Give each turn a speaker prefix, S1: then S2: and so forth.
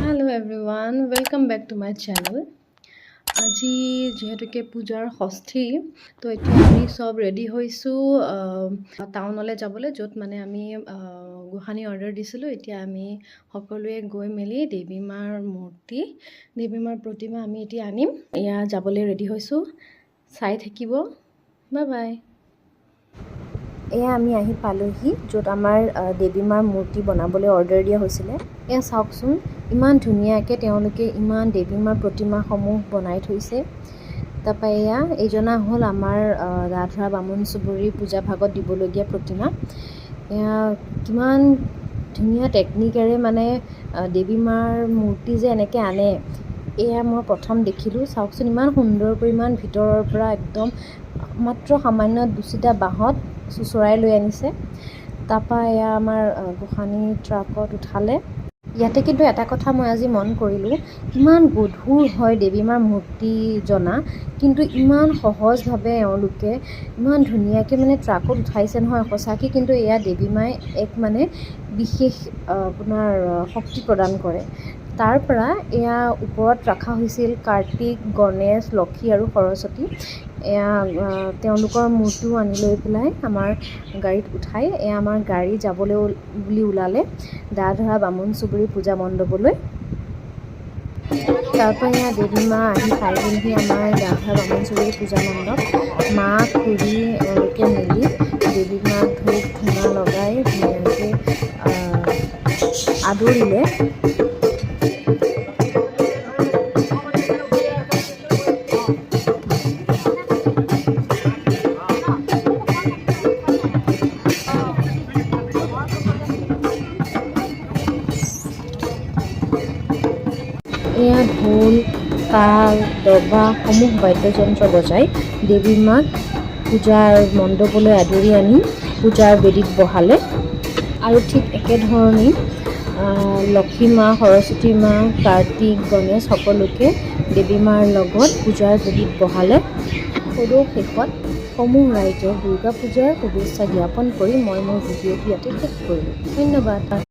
S1: Hello everyone, welcome back to my channel. আজি যেহেতুকে পূজাৰ ষষ্ঠী তো এতিয়া আমি সব ৰেডি হৈছোঁ টাউনলৈ যাবলৈ, য'ত মানে আমি গোসানী অৰ্ডাৰ দিছিলোঁ। এতিয়া আমি সকলোৱে গৈ মেলি দেৱী মাৰ মূৰ্তি, দেৱী মাৰ প্ৰতিমা আমি এতিয়া আনিম। এয়া যাবলৈ ৰেডি হৈছোঁ, চাই থাকিব। Bye bye. এয়া আমি আহি পালোহি, য'ত আমাৰ দেৱী মাৰ মূৰ্তি বনাবলৈ অৰ্ডাৰ দিয়া হৈছিলে। এয়া চাওকচোন, ইমান ধুনীয়াকৈ তেওঁলোকে ইমান দেৱী মাৰ প্ৰতিমাসমূহ বনাই থৈছে। তাৰপৰা এইজনা হ'ল আমাৰ ৰাধা বামুণ চুবুৰীৰ পূজা ভাগত দিবলগীয়া প্ৰতিমা। এয়া কিমান ধুনীয়া টেকনিকেৰে মানে দেৱী মাৰ মূৰ্তি যে এনেকৈ আনে, এয়া মই প্ৰথম দেখিলোঁ। চাওকচোন, ইমান সুন্দৰকৈ, ইমান ভিতৰৰ পৰা একদম মাত্ৰ সামান্য দুচিটা বাঁহত চুচৰাই লৈ আনিছে। তাৰপৰা এয়া আমাৰ গোসানী ট্ৰাকত উঠালে। ইয়াতে কিন্তু এটা কথা মই আজি মন কৰিলোঁ, ইমান গধুৰ হয় দেৱী মাৰ মূৰ্তি জনা, কিন্তু ইমান সহজভাৱে এওঁলোকে ইমান ধুনীয়াকৈ মানে ট্ৰাকত উঠাইছে নহয়। সঁচাকৈ কিন্তু এয়া দেৱী মায়ে এক মানে বিশেষ আপোনাৰ শক্তি প্ৰদান কৰে। তাৰ পৰা এয়া ওপৰত ৰখা হৈছিল কাৰ্তিক, গণেশ, লক্ষী আৰু সৰস্বতী। এয়া তেওঁলোকৰ মূৰ্তিও আনি লৈ পেলাই আমাৰ গাড়ীত উঠাই এয়া আমাৰ গাড়ী যাবলৈ বুলি ওলালে ৰাধা বামুণ চুবুৰী পূজা মণ্ডপলৈ। তাৰপৰা এয়া দেৱী মা আহি পাইগ'লহি আমাৰ ৰাধা বামুণ চুবুৰী পূজা মণ্ডপ। মা খুৰী এওঁলোকে মিলি দেৱী মাক ধূপ ধূনা লগাই ধুনীয়াকৈ আদৰিলে। এয়া ঢোল, তাল, দবাসমূহ বাদ্যযন্ত্ৰ বজাই দেৱী মাক পূজাৰ মণ্ডপলৈ আদৰি আনি পূজাৰ বেদীত বহালে। আৰু ঠিক একেধৰণেই লক্ষী মা, সৰস্বতী মা, কাৰ্তিক, গণেশ সকলোকে দেৱী মাৰ লগত পূজাৰ বেদীত বহালে। সদৌ শেষত সমূহ ৰাইজক দুৰ্গা পূজাৰ শুভেচ্ছা জ্ঞাপন কৰি মই মোৰ ভিডিঅ'টো ইয়াতে শেষ কৰিলোঁ। ধন্যবাদ।